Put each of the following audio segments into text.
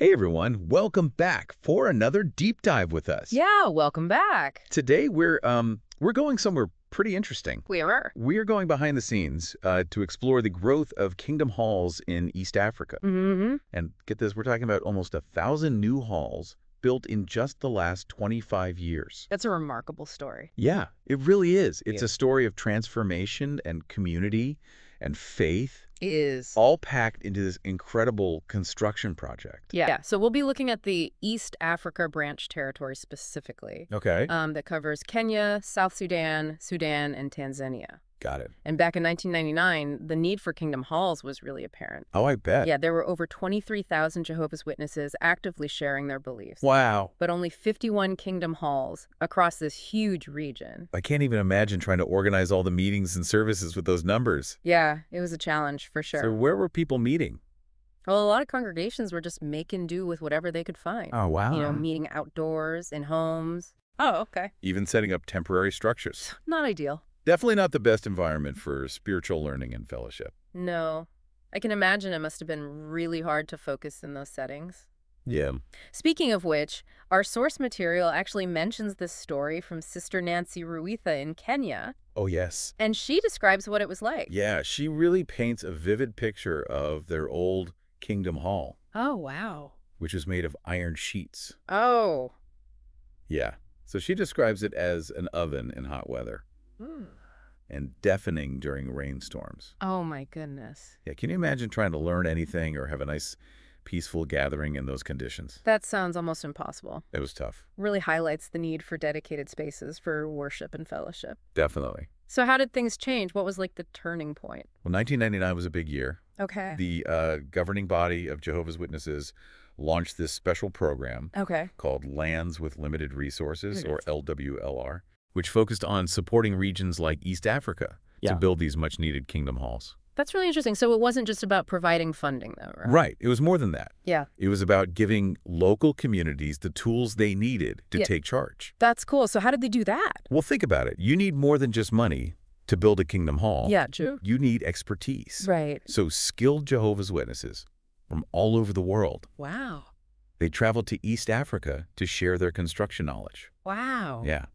Hey everyone, welcome back for another deep dive with us. Yeah, welcome back. Today we're going somewhere pretty interesting. We are. We are going behind the scenes to explore the growth of kingdom halls in East Africa. Mm-hmm. And get this, we're talking about almost 1,000 new halls built in just the last 25 years. That's a remarkable story. Yeah, it really is. It's Yeah. a story of transformation and community and faith, Is. all packed into this incredible construction project. Yeah. So we'll be looking at the East Africa branch territory specifically. Okay. That covers Kenya, South Sudan, Sudan, and Tanzania. Got it. And back in 1999, the need for kingdom halls was really apparent. Oh, I bet. Yeah, there were over 23,000 Jehovah's Witnesses actively sharing their beliefs. Wow. But only 51 kingdom halls across this huge region. I can't even imagine trying to organize all the meetings and services with those numbers. Yeah, it was a challenge for sure. So where were people meeting? Well, a lot of congregations were just making do with whatever they could find. Oh, wow. You know, meeting outdoors, in homes. Oh, okay. Even setting up temporary structures. Not ideal. Definitely not the best environment for spiritual learning and fellowship. No. I can imagine it must have been really hard to focus in those settings. Yeah. Speaking of which, our source material actually mentions this story from Sister Nancy Ruitha in Kenya, Oh, yes. and she describes what it was like. Yeah, she really paints a vivid picture of their old kingdom hall, Oh, wow. which was made of iron sheets. Oh. Yeah. So she describes it as an oven in hot weather and deafening during rainstorms. Oh, my goodness. Yeah, can you imagine trying to learn anything or have a nice, peaceful gathering in those conditions? That sounds almost impossible. It was tough. Really highlights the need for dedicated spaces for worship and fellowship. Definitely. So how did things change? What was like the turning point? Well, 1999 was a big year. Okay. The governing body of Jehovah's Witnesses launched this special program Okay. called Lands with Limited Resources, There or it is. LWLR, which focused on supporting regions like East Africa to build these much-needed kingdom halls. That's really interesting. So it wasn't just about providing funding, though, right? Right. It was more than that. Yeah. It was about giving local communities the tools they needed to Yeah. take charge. That's cool. So how did they do that? Well, think about it. You need more than just money to build a kingdom hall. Yeah, true. You need expertise. Right. So skilled Jehovah's Witnesses from all over the world, Wow. they traveled to East Africa to share their construction knowledge. Wow. Yeah.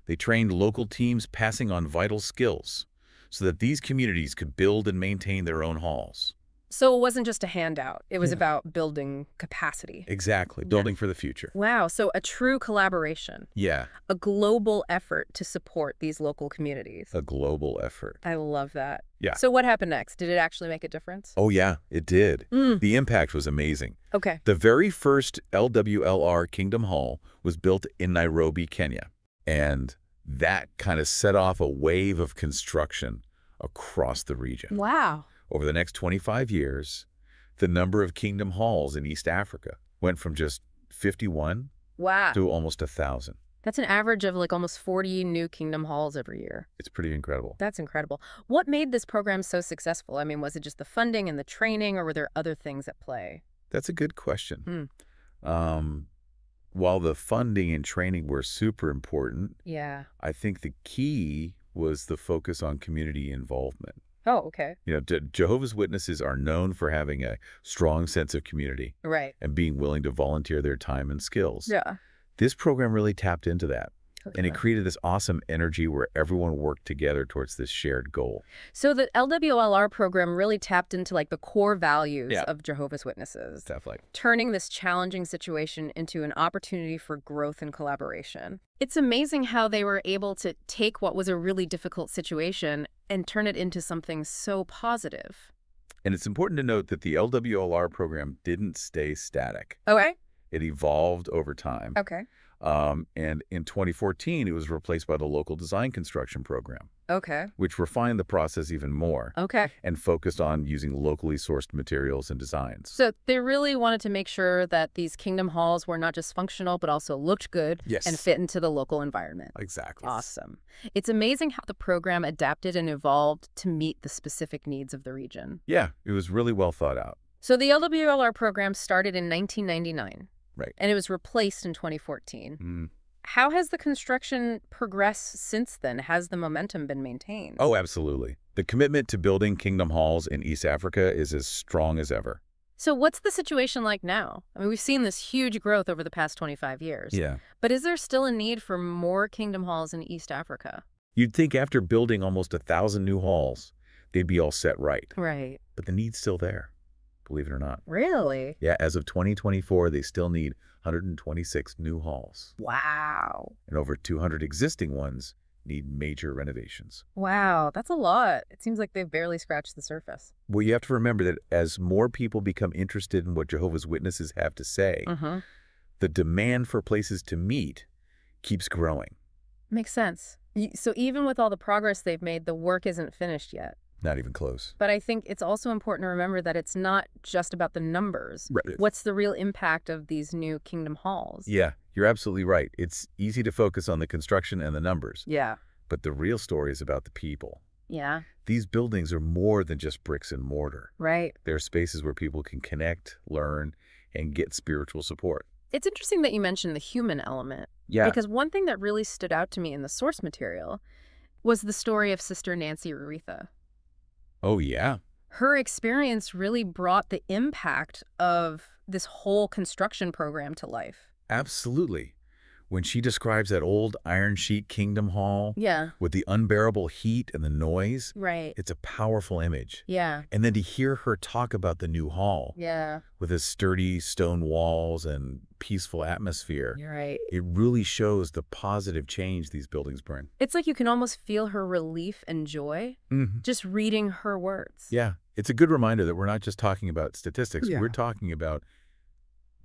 They trained local teams passing on vital skills so that these communities could build and maintain their own halls. So it wasn't just a handout. It was Yeah. about building capacity. Exactly. Building for the future. Wow. So a true collaboration, Yeah. a global effort to support these local communities. A global effort. I love that. Yeah. So what happened next? Did it actually make a difference? Oh, yeah, it did. Mm. The impact was amazing. Okay. The very first LWLR Kingdom Hall was built in Nairobi, Kenya. And that kind of set off a wave of construction across the region. Wow. Over the next 25 years, the number of kingdom halls in East Africa went from just 51 Wow. to almost 1,000. That's an average of like almost 40 new kingdom halls every year. It's pretty incredible. That's incredible. What made this program so successful? I mean, was it just the funding and the training, or were there other things at play? That's a good question. While the funding and training were super important, Yeah. I think the key was the focus on community involvement. Oh, okay. You know, Jehovah's Witnesses are known for having a strong sense of community Right. and being willing to volunteer their time and skills. Yeah. This program really tapped into that, and it Okay. created this awesome energy where everyone worked together towards this shared goal. So the LWLR program really tapped into like the core values Yeah. of Jehovah's Witnesses, Definitely. turning this challenging situation into an opportunity for growth and collaboration. It's amazing how they were able to take what was a really difficult situation and turn it into something so positive. And it's important to note that the LWLR program didn't stay static. Okay. It evolved over time. Okay. And in 2014, it was replaced by the local design construction program, Okay. which refined the process even more Okay. and focused on using locally sourced materials and designs. So they really wanted to make sure that these kingdom halls were not just functional, but also looked good Yes. and fit into the local environment. Exactly. Awesome. It's amazing how the program adapted and evolved to meet the specific needs of the region. Yeah, it was really well thought out. So the LWLR program started in 1999. Right. And it was replaced in 2014. Mm. How has the construction progressed since then? Has the momentum been maintained? Oh, absolutely. The commitment to building kingdom halls in East Africa is as strong as ever. So what's the situation like now? I mean, we've seen this huge growth over the past 25 years. Yeah. But is there still a need for more kingdom halls in East Africa? You'd think after building almost 1,000 new halls, they'd be all set right. Right. But the need's still there, believe it or not. Really? Yeah, as of 2024, they still need 126 new halls. Wow. And over 200 existing ones need major renovations. Wow, that's a lot. It seems like they've barely scratched the surface. Well, you have to remember that as more people become interested in what Jehovah's Witnesses have to say, the demand for places to meet keeps growing. Makes sense. So even with all the progress they've made, the work isn't finished yet. Not even close. But I think it's also important to remember that it's not just about the numbers. Right. What's the real impact of these new kingdom halls? Yeah, you're absolutely right. It's easy to focus on the construction and the numbers. Yeah. But the real story is about the people. Yeah. These buildings are more than just bricks and mortar. Right. They're spaces where people can connect, learn, and get spiritual support. It's interesting that you mentioned the human element. Yeah. Because one thing that really stood out to me in the source material was the story of Sister Nancy Ruritha. Oh, yeah. Her experience really brought the impact of this whole construction program to life. Absolutely. When she describes that old iron sheet kingdom hall Yeah. with the unbearable heat and the noise, Right. it's a powerful image. Yeah. And then to hear her talk about the new hall Yeah. with its sturdy stone walls and peaceful atmosphere, You're right. it really shows the positive change these buildings bring. It's like you can almost feel her relief and joy just reading her words. Yeah. It's a good reminder that we're not just talking about statistics. Yeah. We're talking about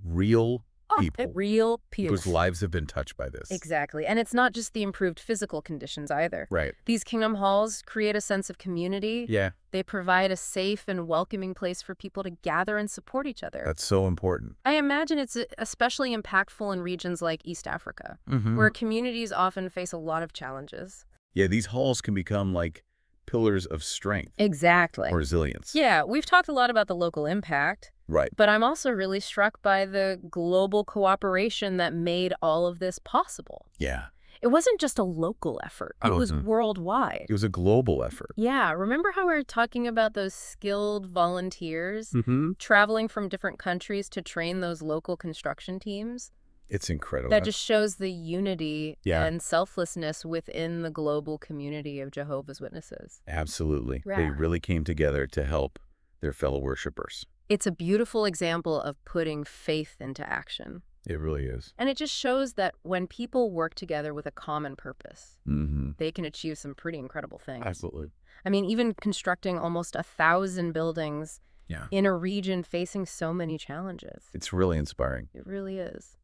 real people Real people. whose lives have been touched by this. Exactly. And it's not just the improved physical conditions either. Right. These kingdom halls create a sense of community. Yeah. They provide a safe and welcoming place for people to gather and support each other. That's so important. I imagine it's especially impactful in regions like East Africa, Mm-hmm. where communities often face a lot of challenges. Yeah, these halls can become like pillars of strength Exactly. or resilience. Yeah, we've talked a lot about the local impact, Right. but I'm also really struck by the global cooperation that made all of this possible. Yeah. It wasn't just a local effort. It was worldwide. It was a global effort. Yeah, remember how we were talking about those skilled volunteers Mm-hmm. traveling from different countries to train those local construction teams? It's incredible. That just shows the unity Yeah. and selflessness within the global community of Jehovah's Witnesses. Absolutely. Yeah. They really came together to help their fellow worshipers. It's a beautiful example of putting faith into action. It really is. And it just shows that when people work together with a common purpose, Mm-hmm. they can achieve some pretty incredible things. Absolutely. I mean, even constructing almost 1,000 buildings Yeah. in a region facing so many challenges. It's really inspiring. It really is.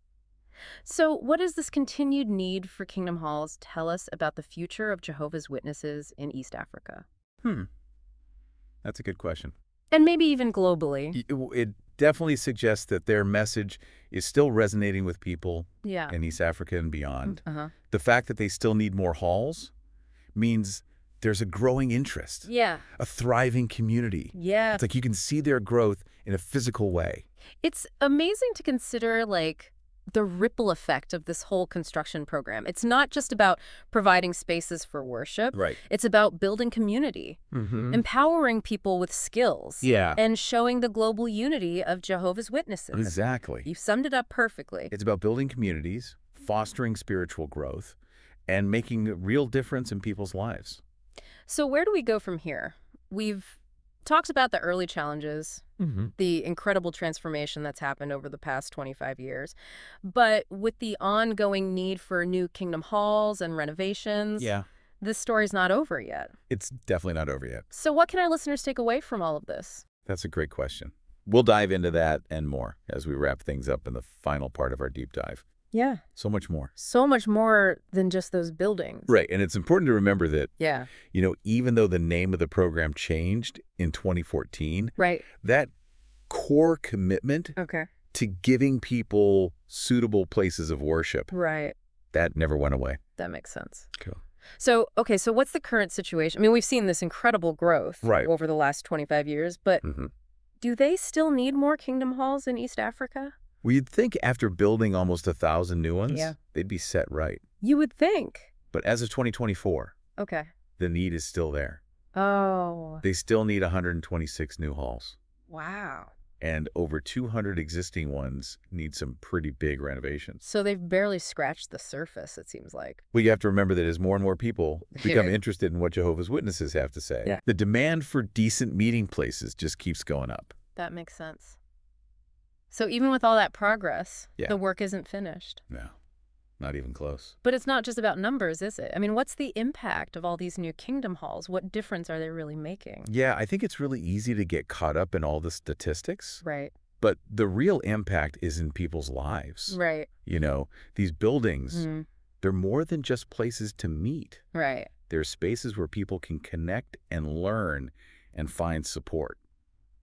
So what does this continued need for kingdom halls tell us about the future of Jehovah's Witnesses in East Africa? That's a good question. And maybe even globally. It definitely suggests that their message is still resonating with people Yeah. in East Africa and beyond. Uh-huh. The fact that they still need more halls means there's a growing interest, Yeah. a thriving community. Yeah. It's like you can see their growth in a physical way. It's amazing to consider, like, the ripple effect of this whole construction program. It's not just about providing spaces for worship. Right. It's about building community, Mm-hmm. empowering people with skills, Yeah. and showing the global unity of Jehovah's Witnesses. Exactly. You've summed it up perfectly. It's about building communities, fostering spiritual growth, and making a real difference in people's lives. So where do we go from here? We've talked about the early challenges, the incredible transformation that's happened over the past 25 years. But with the ongoing need for new kingdom halls and renovations, Yeah. this story's not over yet. It's definitely not over yet. So what can our listeners take away from all of this? That's a great question. We'll dive into that and more as we wrap things up in the final part of our deep dive. Yeah. So much more. So much more than just those buildings. Right. And it's important to remember that, Yeah. even though the name of the program changed in 2014, Right. that core commitment Okay. to giving people suitable places of worship, Right. that never went away. That makes sense. Cool. So, okay, so what's the current situation? I mean, we've seen this incredible growth Right. over the last 25 years, but Mm-hmm. do they still need more kingdom halls in East Africa? Well, you'd think after building almost 1,000 new ones, Yeah. they'd be set right. You would think. But as of 2024, Okay. the need is still there. Oh, They still need 126 new halls. wow. and over 200 existing ones need some pretty big renovations. So they've barely scratched the surface, it seems like. Well, you have to remember that as more and more people become Yeah. interested in what Jehovah's Witnesses have to say, Yeah. the demand for decent meeting places just keeps going up. That makes sense. So even with all that progress, Yeah. the work isn't finished. No, not even close. But it's not just about numbers, is it? I mean, what's the impact of all these new kingdom halls? What difference are they really making? Yeah, I think it's really easy to get caught up in all the statistics, Right. but the real impact is in people's lives. Right. You know, these buildings, Mm. they're more than just places to meet. Right. They're spaces where people can connect and learn and find support.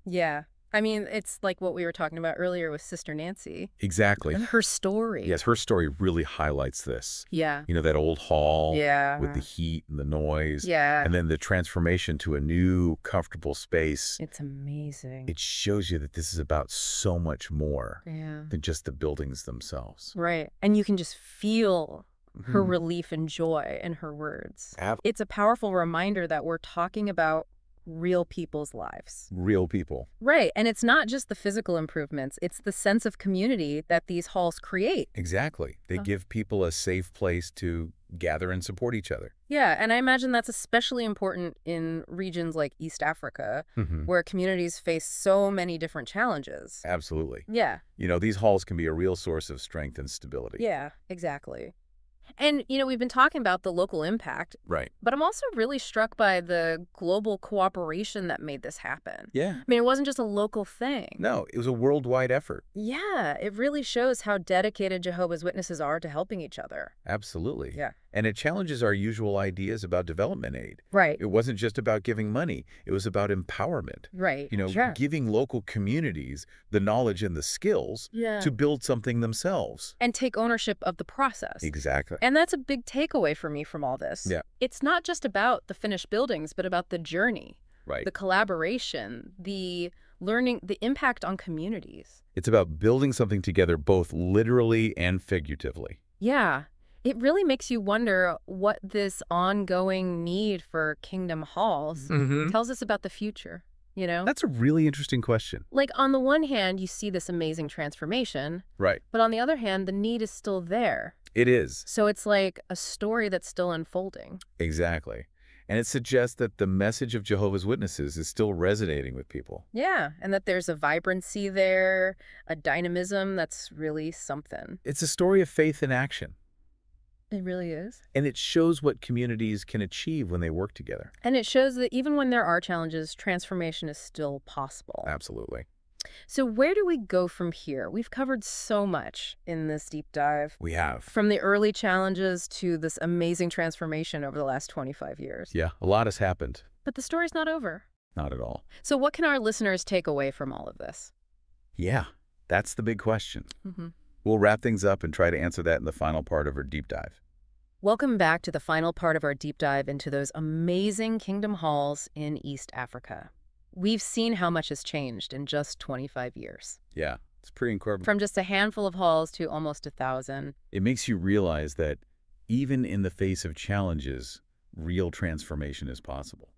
Yeah. I mean, it's like what we were talking about earlier with Sister Nancy. Exactly. And her story. Yes, her story really highlights this. Yeah. You know, that old hall Yeah. with the heat and the noise. Yeah. And then the transformation to a new, comfortable space. It's amazing. It shows you that this is about so much more Yeah. than just the buildings themselves. Right. And you can just feel her Mhm. relief and joy in her words. Ab- It's a powerful reminder that we're talking about real people's lives. Real people. Right. And it's not just the physical improvements, it's the sense of community that these halls create. Exactly. They Huh. give people a safe place to gather and support each other. Yeah. And I imagine that's especially important in regions like East Africa, Mhm. where communities face so many different challenges. Absolutely. Yeah. You know, these halls can be a real source of strength and stability. Yeah, exactly. And, we've been talking about the local impact, Right. but I'm also really struck by the global cooperation that made this happen. Yeah. I mean, it wasn't just a local thing. No, it was a worldwide effort. Yeah, it really shows how dedicated Jehovah's Witnesses are to helping each other. Absolutely. Yeah. And it challenges our usual ideas about development aid. Right. It wasn't just about giving money. It was about empowerment. Right. You know, Sure. giving local communities the knowledge and the skills Yeah. to build something themselves. And take ownership of the process. Exactly. And that's a big takeaway for me from all this. Yeah. It's not just about the finished buildings, but about the journey, Right. the collaboration, the learning, the impact on communities. It's about building something together both literally and figuratively. Yeah. It really makes you wonder what this ongoing need for kingdom halls tells us about the future, That's a really interesting question. Like, on the one hand, you see this amazing transformation, Right. but on the other hand, the need is still there. It is. So it's like a story that's still unfolding. Exactly. And it suggests that the message of Jehovah's Witnesses is still resonating with people. Yeah, and that there's a vibrancy there, a dynamism that's really something. It's a story of faith in action. It really is. And it shows what communities can achieve when they work together. And it shows that even when there are challenges, transformation is still possible. Absolutely. So where do we go from here? We've covered so much in this deep dive. We have. From the early challenges to this amazing transformation over the last 25 years. Yeah, a lot has happened. But the story's not over. Not at all. So what can our listeners take away from all of this? Yeah, that's the big question. Mm-hmm. We'll wrap things up and try to answer that in the final part of our deep dive. Welcome back to the final part of our deep dive into those amazing kingdom halls in East Africa. We've seen how much has changed in just 25 years. Yeah, it's pretty incredible. From just a handful of halls to almost 1,000. It makes you realize that even in the face of challenges, real transformation is possible.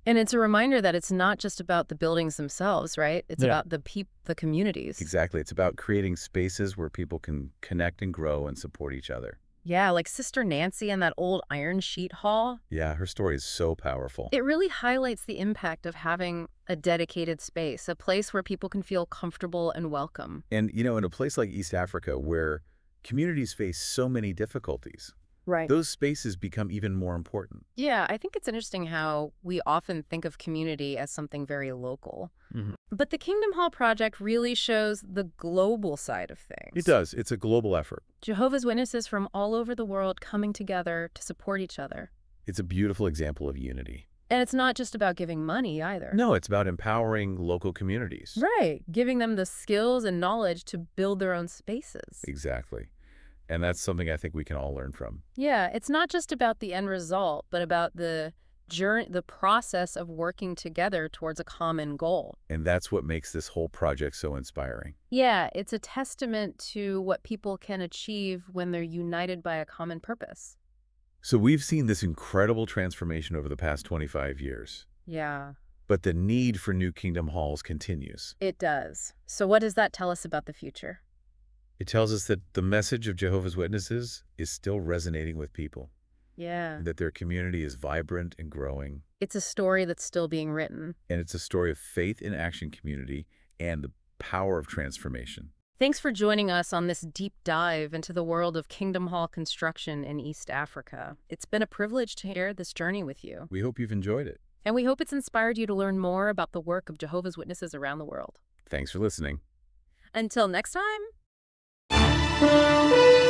And it's a reminder that it's not just about the buildings themselves, right? It's Yeah. about the communities. Exactly. It's about creating spaces where people can connect and grow and support each other. Yeah, like Sister Nancy and that old iron sheet hall. Yeah, her story is so powerful. It really highlights the impact of having a dedicated space, a place where people can feel comfortable and welcome. And, you know, in a place like East Africa where communities face so many difficulties, Right. those spaces become even more important. Yeah, I think it's interesting how we often think of community as something very local. Mhm. But the Kingdom Hall project really shows the global side of things. It does. It's a global effort. Jehovah's Witnesses from all over the world coming together to support each other. It's a beautiful example of unity. And it's not just about giving money either. No, it's about empowering local communities. Right, giving them the skills and knowledge to build their own spaces. Exactly. And that's something I think we can all learn from. Yeah, it's not just about the end result, but about the journey, the process of working together towards a common goal. And that's what makes this whole project so inspiring. Yeah, it's a testament to what people can achieve when they're united by a common purpose. So we've seen this incredible transformation over the past 25 years. Yeah. But the need for new kingdom halls continues. It does. So what does that tell us about the future? It tells us that the message of Jehovah's Witnesses is still resonating with people, Yeah. and that their community is vibrant and growing. It's a story that's still being written. And it's a story of faith in action community and the power of transformation. Thanks for joining us on this deep dive into the world of Kingdom Hall construction in East Africa. It's been a privilege to share this journey with you. We hope you've enjoyed it. And we hope it's inspired you to learn more about the work of Jehovah's Witnesses around the world. Thanks for listening. Until next time.